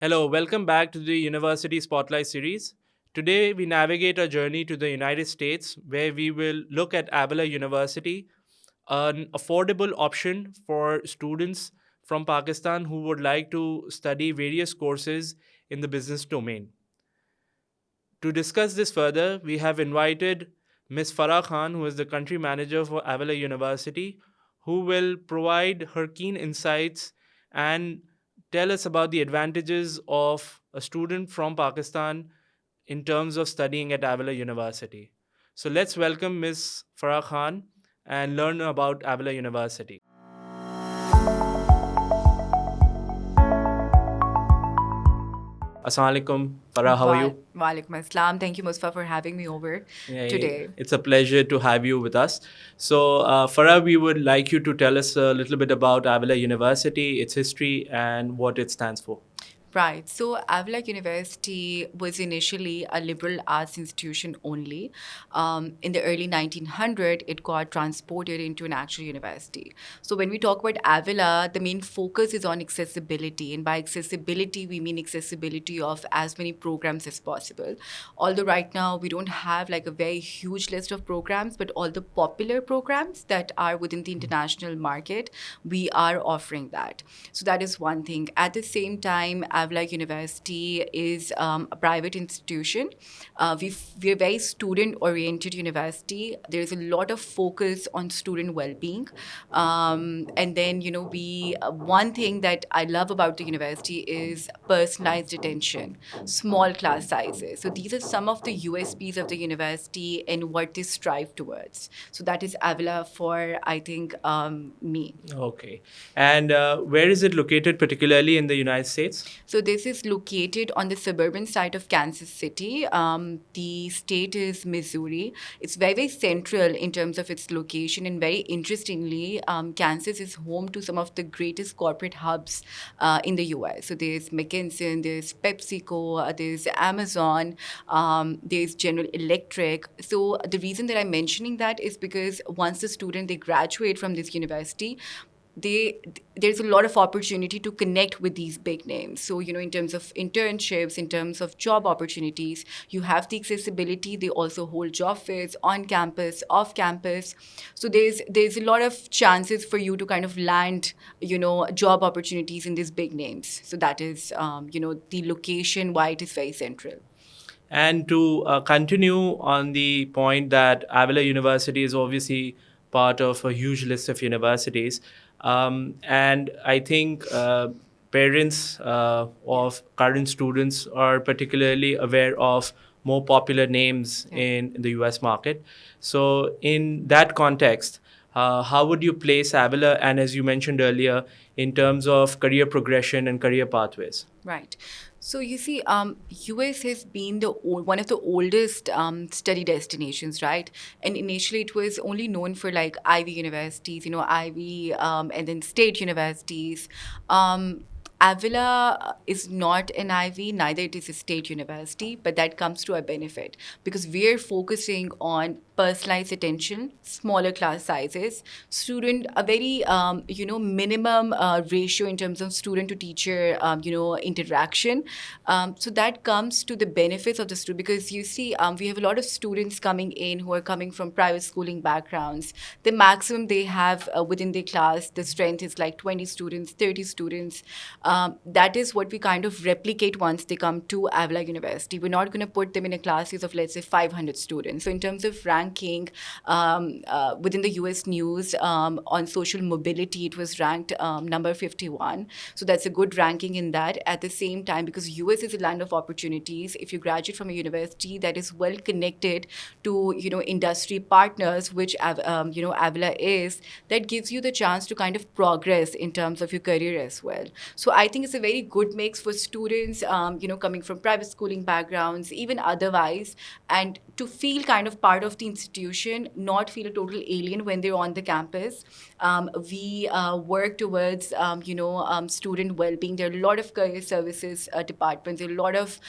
Hello, welcome back to the University Spotlight series. Today, we navigate a journey to the United States where we will look at Avila University, an affordable option for students from Pakistan who would like to study various courses in the business domain. To discuss this further, we have invited Ms. Farah Khan, who is the country manager for Avila University, who will provide her keen insights and tell us about the advantages of a student from Pakistan in terms of studying at Avila University. So let's welcome Ms. Farah Khan and learn about Avila University. Assalamu alaikum, Farah, how are you? Walaikum assalam. Thank you, Mustafa, for having me over today. It's a pleasure to have you with us. So, Farah, we would like you to tell us a little bit about Avila University, its history, and what it stands for. Right. So Avila University was initially a liberal arts institution only. In the early 1900s, it got transported into an actual university. So when we talk about Avila, the main focus is on accessibility. And by accessibility, we mean accessibility of as many programs as possible. Although right now, we don't have like a very huge list of programs, but all the popular programs that are within the international market, we are offering that. So that is one thing. At the same time, Avila University is a private institution. We're a very student-oriented university. There's a lot of focus on student well-being. And then, one thing that I love about the university is personalized attention, small class sizes. So these are some of the USPs of the university and what they strive towards. So that is Avila for, I think, me. Okay. And where is it located, particularly in the United States? So this is located on the suburban side of Kansas City. The state is Missouri. It's very, very central in terms of its location. And very interestingly, Kansas is home to some of the greatest corporate hubs in the US. So there's McKinsey, there's PepsiCo, there's Amazon, there's General Electric. So the reason that I'm mentioning that is because once the student, they graduate from this university, there's a lot of opportunity to connect with these big names. So, in terms of internships, in terms of job opportunities, you have the accessibility. They also hold job fairs on campus, off campus. So there's a lot of chances for you to kind of land, job opportunities in these big names. So that is, the location why it is very central. And to continue on the point that Avila University is obviously part of a huge list of universities, and I think parents of current students are particularly aware of more popular names in the US market. So, in that context, how would you place Avila, and as you mentioned earlier, in terms of career progression and career pathways? Right. So you see, US has been one of the oldest study destinations, right? And initially, it was only known for like Ivy universities, Ivy, and then state universities. Avila is not an Ivy, neither it is a state university, but that comes to our benefit because we're focusing on personalized attention, smaller class sizes, a very minimum ratio in terms of student to teacher interaction. So that comes to the benefits of the student because you see we have a lot of students coming in who are coming from private schooling backgrounds. The maximum they have within their class, the strength is like 20 students, 30 students. That is what we kind of replicate once they come to Avila University. We're not going to put them in a classes of, let's say, 500 students. So in terms of ranking within the US News on social mobility, it was ranked number 51. So that's a good ranking in that. At the same time, because US is a land of opportunities, if you graduate from a university that is well connected to, industry partners, which, Avila is, that gives you the chance to kind of progress in terms of your career as well. So I think it's a very good mix for students, coming from private schooling backgrounds, even otherwise, and to feel kind of part of the institution, not feel a total alien when they're on the campus. We work towards, student well-being. There are a lot of career services departments. There are a lot of,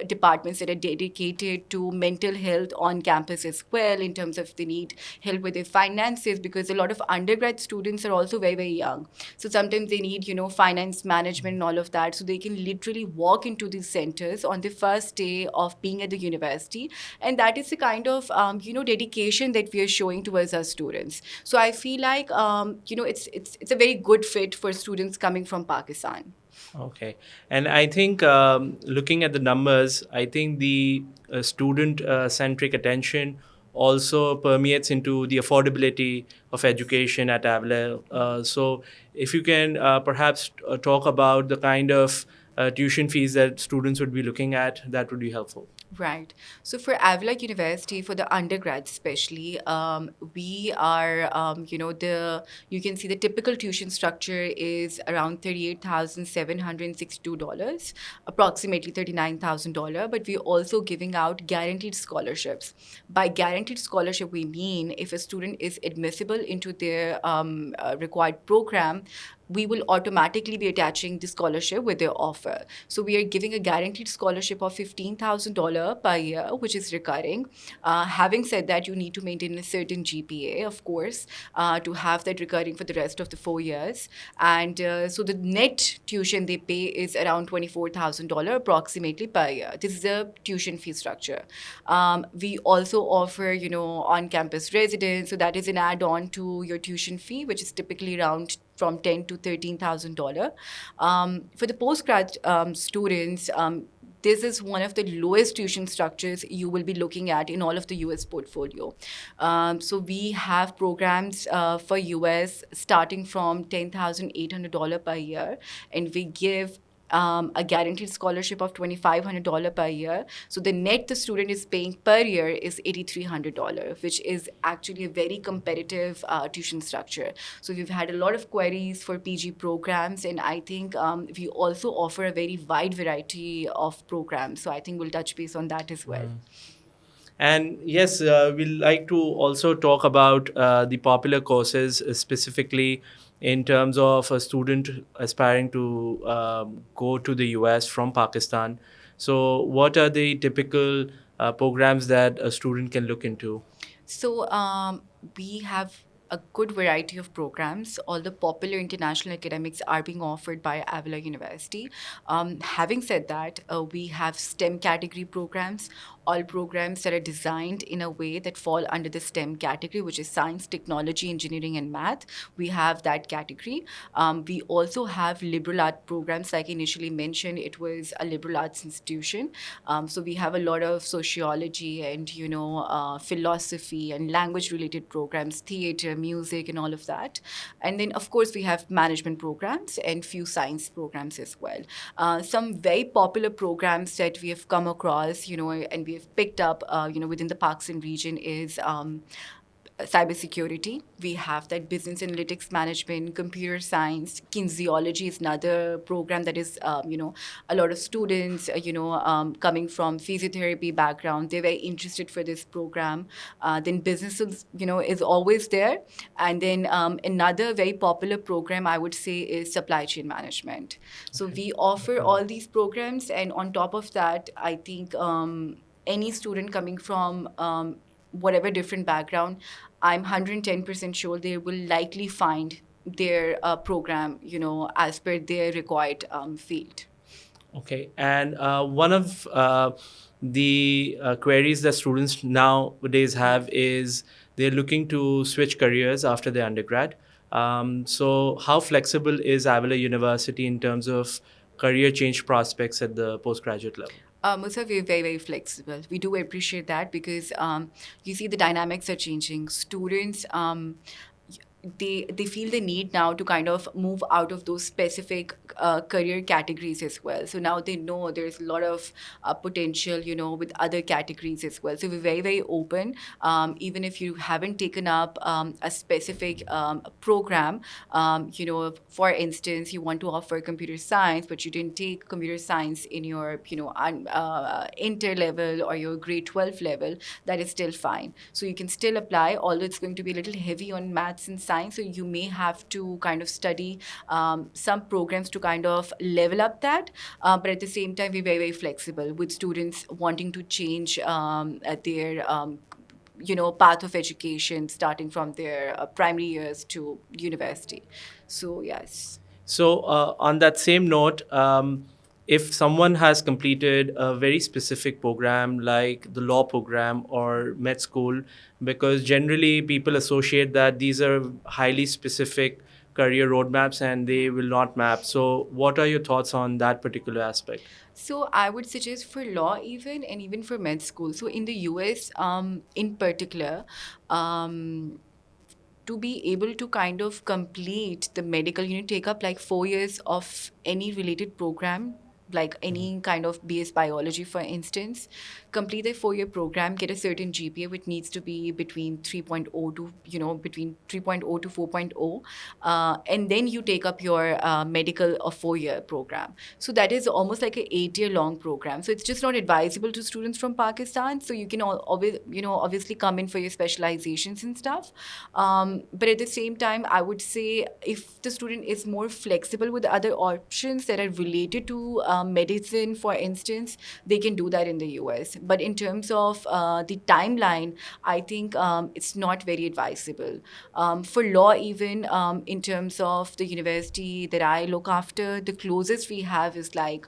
departments that are dedicated to mental health on campus as well in terms of they need help with their finances because a lot of undergrad students are also very, very young. So sometimes they need, finance management and all of that, so they can literally walk into these centers on the first day of being at the university. And that is the kind of dedication that we are showing towards our students. So I feel like it's a very good fit for students coming from Pakistan. Okay. And I think looking at the numbers, I think the student centric attention also permeates into the affordability of education at Avila. So, if you can perhaps talk about the kind of tuition fees that students would be looking at, that would be helpful. Right. So for Avila University, for the undergrads especially, we are, you can see the typical tuition structure is around $38,762, approximately $39,000. But we're also giving out guaranteed scholarships. By guaranteed scholarship, we mean if a student is admissible into their required program, we will automatically be attaching the scholarship with their offer. So we are giving a guaranteed scholarship of $15,000 per year, which is recurring. Having said that, you need to maintain a certain GPA, of course, to have that recurring for the rest of the 4 years. And so the net tuition they pay is around $24,000 approximately per year. This is a tuition fee structure. We also offer, on-campus residence. So that is an add-on to your tuition fee, which is typically around from $10,000 to $13,000. For the postgrad students, this is one of the lowest tuition structures you will be looking at in all of the US portfolio. So we have programs for US starting from $10,800 per year, and we give a guaranteed scholarship of $2,500 per year. So the net the student is paying per year is $8,300, which is actually a very competitive tuition structure. So we've had a lot of queries for PG programs, and I think we also offer a very wide variety of programs. So I think we'll touch base on that as well. And yes, we'd like to also talk about the popular courses, specifically in terms of a student aspiring to go to the US from Pakistan. So, what are the typical programs that a student can look into? So we have a good variety of programs. All the popular international academics are being offered by Avila University. Having said that, we have STEM category programs, all programs that are designed in a way that fall under the STEM category, which is science, technology, engineering, and math. We have that category. We also have liberal art programs. Like I initially mentioned, it was a liberal arts institution. So we have a lot of sociology and philosophy and language related programs, theater, music, and all of that. And then of course we have management programs and few science programs as well. Some very popular programs that we have come across, and we have picked up, within the Pakistan region is cybersecurity. We have that business analytics management, computer science, kinesiology is another program that is, a lot of students, coming from physiotherapy background, they're very interested for this program. Then business is always there. And then another very popular program I would say is supply chain management. So Okay. we offer all these programs, and on top of that, I think any student coming from whatever different background, I'm 110% sure they will likely find their program, as per their required field. Okay, and one of the queries that students nowadays have is they're looking to switch careers after their undergrad. So, how flexible is Avila University in terms of career change prospects at the postgraduate level? Musa, we're very, very flexible. We do appreciate that because you see the dynamics are changing. Students, they feel the need now to kind of move out of those specific career categories as well. So now they know there's a lot of potential, with other categories as well. So we're very, very open. Even if you haven't taken up a specific program, for instance, you want to offer computer science, but you didn't take computer science in your, inter level or your grade 12 level, that is still fine. So you can still apply, although it's going to be a little heavy on maths and science. So you may have to kind of study some programs to kind of level up that. But at the same time, we're very, very flexible with students wanting to change at their path of education starting from their primary years to university. So yes. So, on that same note, if someone has completed a very specific program like the law program or med school, because generally people associate that these are highly specific career roadmaps and they will not map. So, what are your thoughts on that particular aspect? So I would suggest for law even and even for med school. So in the US, in particular, um, to be able to kind of complete the medical, you need to take up like 4 years of any related program, like any kind of BS biology, for instance, complete a 4 year program, get a certain GPA, which needs to be between 3.0 to, between 3.0 to 4.0. And then you take up your medical or 4 year program. So that is almost like a 8 year long program. So it's just not advisable to students from Pakistan. So you can obviously come in for your specializations and stuff. But at the same time, I would say if the student is more flexible with other options that are related to medicine, for instance, they can do that in the US. But in terms of the timeline, I think it's not very advisable. For law, even in terms of the university that I look after, the closest we have is like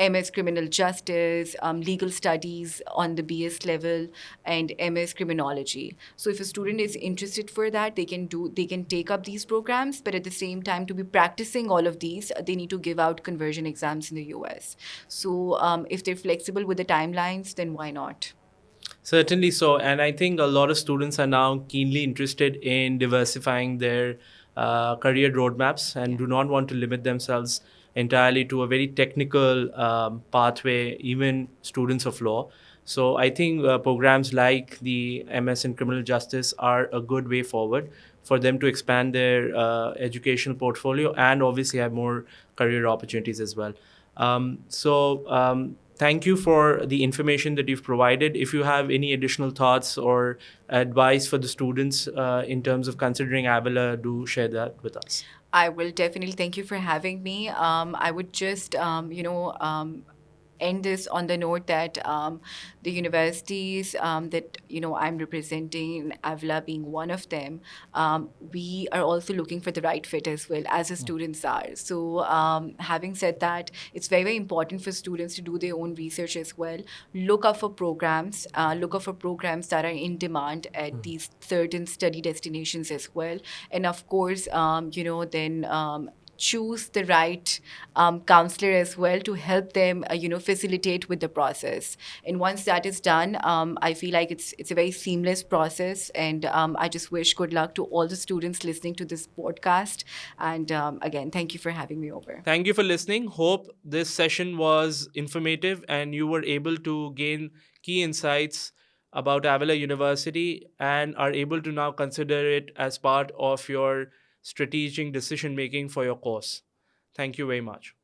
MS Criminal Justice, legal studies on the BS level, and MS Criminology. So if a student is interested for that, they can take up these programs. But at the same time, to be practicing all of these, they need to give out conversion exams in the US. So if they're flexible with the timelines, then why not? Certainly so. And I think a lot of students are now keenly interested in diversifying their career roadmaps and Yeah. do not want to limit themselves entirely to a very technical pathway, even students of law. So I think programs like the MS in criminal justice are a good way forward for them to expand their educational portfolio and obviously have more career opportunities as well. Thank you for the information that you've provided. If you have any additional thoughts or advice for the students in terms of considering Avila, do share that with us. I will definitely thank you for having me. I would just, end this on the note that the universities that I'm representing, Avila being one of them, we are also looking for the right fit as well as the students are. So, having said that, it's very, very important for students to do their own research as well. Look up for programs that are in demand at these certain study destinations as well, and of course, then. Choose the right counselor as well to help them facilitate with the process. And once that is done, I feel like it's a very seamless process, and I just wish good luck to all the students listening to this podcast. And again, thank you for having me over. Thank you for listening. Hope this session was informative and you were able to gain key insights about Avila University and are able to now consider it as part of your strategic decision making for your course. Thank you very much.